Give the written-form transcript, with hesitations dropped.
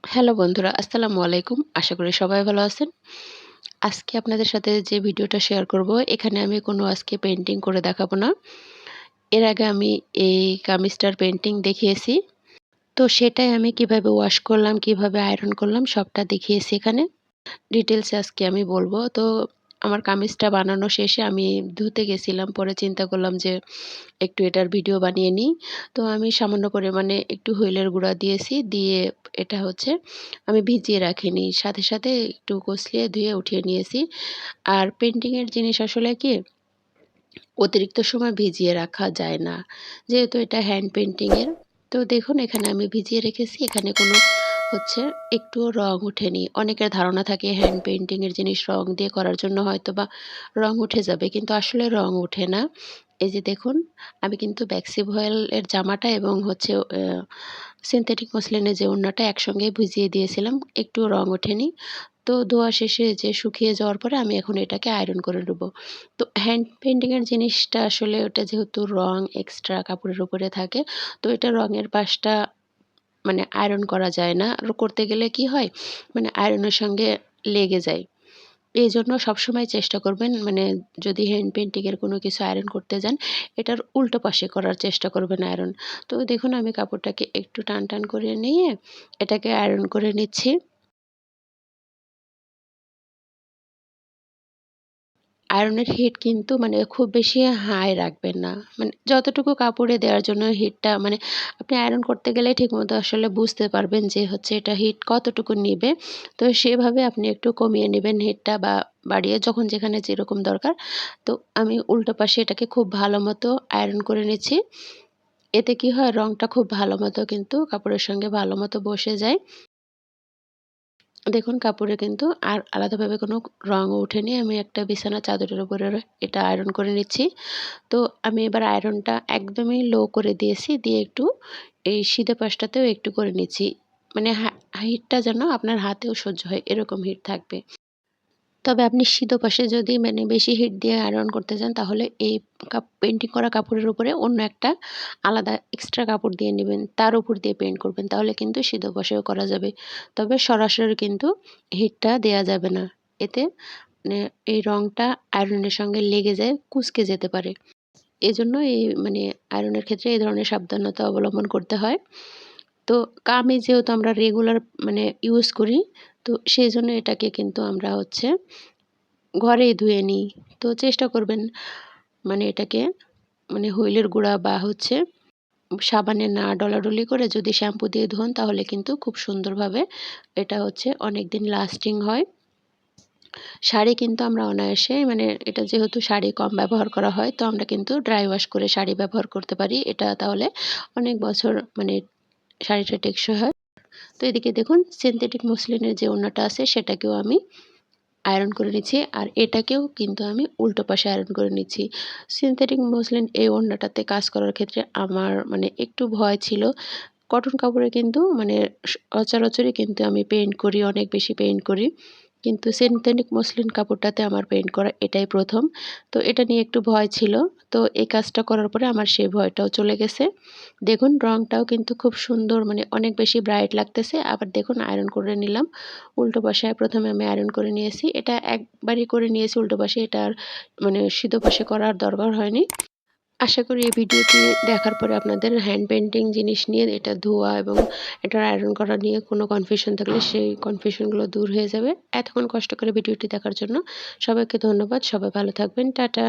Hello বন্ধুরা, আসসালামু আলাইকুম। আশা করি সবাই ভালো আছেন। আজকে আপনাদের সাথে যে ভিডিওটা শেয়ার করব, এখানে আমি কোনো আজকে পেইন্টিং করে দেখাবো না। এর আগে আমি এই কামিজটার পেইন্টিং দেখিয়েছি। তো সেটাই আমি কিভাবে ওয়াশ করলাম, কিভাবে আয়রন করলাম সবটা দেখিয়েছি এখানে। ডিটেইলসে আজকে আমি বলবো। তো আমার কামিজটা বানানো শেষে আমি ধুতে গেছিলাম। পরে চিন্তা করলাম যে একটু এটার ভিডিও বানিয়ে নিই। তো আমি সামান্য পরিমাণে একটু হুইলের গুঁড়া দিয়েছি। দিয়ে এটা হচ্ছে আমি ভিজিয়ে রাখিনি। সাথে, সাথে একটু কচলিয়ে ধুয়ে উঠিয়ে নিয়েছি। আর পেইন্টিং এর জিনিস আসলে কি অতিরিক্ত সময় ভিজিয়ে রাখা যায় না। যেহেতু এটা হ্যান্ড পেইন্টিং এর। তো দেখুন এখানে আমি ভিজিয়ে রেখেছি। এখানে কোনো হচ্ছে একটুও রং ওঠেনি। অনেকের ধারণা থাকে হ্যান্ড পেইন্টিং এর জিনিস রং দিয়ে করার জন্য হয়তোবা রং উঠে যাবে। কিন্তু আসলে রং ওঠে না। এই যে দেখুন আমি কিন্তু বেক্সি ভয়েল এর জামাটা এবং হচ্ছে সিনথেটিক মসলিনের যে ওড়নাটা একসঙ্গে ভিজিয়ে দিয়েছিলাম। একটুও রং ওঠেনি। তো ধোয়া শেষে যে শুকিয়ে যাওয়ার পরে আমি এখন এটাকে আয়রন করে নেব। তো হ্যান্ড পেইন্টিং এর জিনিসটা আসলে ওটা যেহেতু রং এক্সট্রা কাপড়ের উপরে থাকে, তো এটা রঙের পাশটা মানে আয়রন করা যায় না। আর করতে গেলে কি হয়? মানে আয়রনের সঙ্গে লেগে যায়। এজন্য সবসময় চেষ্টা করবেন মানে যদি হ্যান্ড পেইন্টিং এর কোনো কিছু আয়রন করতে যান, এটার উল্টো পাশে করার চেষ্টা করবেন আয়রন। তো দেখুন আমি কাপড়টাকে একটু টান করে নিয়ে এটাকে আয়রন করে নিচ্ছি। আয়রনের হিট কিন্তু মানে খুব বেশি হাই রাখবেন না। মানে যতটুকু কাপড়ে দেওয়ার জন্য হিটটা মানে আপনি আয়রন করতে গেলে ঠিকমতো আসলে বুঝতে পারবেন যে হচ্ছে এটা হিট কতটুকু নিবে। তো সেভাবে আপনি একটু কমিয়ে নিবেন হিটটা বা বাড়িয়ে যখন যেখানে যেরকম দরকার। তো আমি উল্টো পাশে এটাকে খুব ভালো মতো আয়রন করে নিচ্ছি। এতে কি হয় রংটা খুব ভালো মতো কিন্তু কাপড়ের সঙ্গে ভালো মতো বসে যায়। দেখুন কাপড়ে কিন্তু আর আলাদাভাবে কোনো রঙও ওঠেনি। আমি একটা বিছানার চাদরের উপরে এটা আয়রন করে নিচ্ছি। তো আমি এবার আয়রনটা একদমই লো করে দিয়েছি। দিয়ে একটু এই সিধে পাশটাতেও একটু করে নিচ্ছি। মানে হিটটা যেন আপনার হাতেও সহ্য হয় এরকম হিট থাকবে। তবে আপনি সিধে পাশে যদি মানে বেশি হিট দিয়ে আয়রন করতে চান তাহলে এই পেইন্টিং করা কাপড়ের উপরে অন্য একটা আলাদা এক্সট্রা কাপড় দিয়ে নিবেন। তার উপর দিয়ে পেইন্ট করবেন। তাহলে কিন্তু সিধে পাশেও করা যাবে। তবে সরাসরি কিন্তু হিটটা দেয়া যাবে না। এতে মানে এই রংটা আয়রনের সঙ্গে লেগে যায়, কুঁচকে যেতে পারে। এজন্য এই মানে আয়রনের ক্ষেত্রে এই ধরনের সাবধানতা অবলম্বন করতে হয়। তো কামিজ যেহেতু আমরা রেগুলার মানে ইউজ করি, তো সেজন্য এটাকে কিন্তু আমরা হচ্ছে ঘরেই ধুয়ে নিই। তো চেষ্টা করবেন মানে এটাকে মানে হুইলের গুঁড়া বা হচ্ছে সাবানে না ডলাডলি করে যদি শ্যাম্পু দিয়ে ধোন তাহলে কিন্তু খুব সুন্দরভাবে এটা হচ্ছে অনেকদিন লাস্টিং হয়। শাড়ি কিন্তু আমরা অনায়াসে মানে এটা যেহেতু শাড়ি কম ব্যবহার করা হয় তো আমরা কিন্তু ড্রাই ওয়াশ করে শাড়ি ব্যবহার করতে পারি। এটা তাহলে অনেক বছর মানে শাড়িটা টেকসই হয়। তো এদিকে দেখুন সিনথেটিক মসলিনের যে ওড়নাটা আছে সেটাকেও আমি আয়রন করে নিচ্ছি। আর এটাকেও কিন্তু আমি উল্টো পাশে আয়রন করে নিচ্ছি। সিনথেটিক মসলিন এই ওড়নাটাতে কাজ করার ক্ষেত্রে আমার মানে একটু ভয় ছিল। কটন কাপড়ে কিন্তু মানে সচরাচরই কিন্তু আমি পেইন্ট করি, অনেক বেশি পেইন্ট করি। কিন্তু সিনথেটিক মসলিন কাপড়টাতে আমার পেইন্ট করা এটাই ১ম। তো এটা নিয়ে একটু ভয় ছিল। তো এই কাজটা করার পরে আমার সেই ভয়টাও চলে গেছে। দেখুন রংটাও কিন্তু খুব সুন্দর মানে অনেক বেশি ব্রাইট লাগতেছে। আবার দেখুন আয়রন করে নিলাম। উল্টো পাশে ১ম এ আমি আয়রন করে নিয়েছি। এটা একবারই করে নিয়েছি উল্টো পাশে। এটা আর মানে সিধে পাশে করার দরকার হয়নি। আশা করি এই ভিডিওটি দেখার পরে আপনাদের হ্যান্ড পেইন্টিং জিনিস নিয়ে এটা ধোয়া এবং এটার আয়রন করা নিয়ে কোনো কনফিউশন থাকলে সেই কনফিউশনগুলো দূর হয়ে যাবে। এতক্ষণ কষ্ট করে ভিডিওটি দেখার জন্য সবাইকে ধন্যবাদ। সবাই ভালো থাকবেন। টাটা।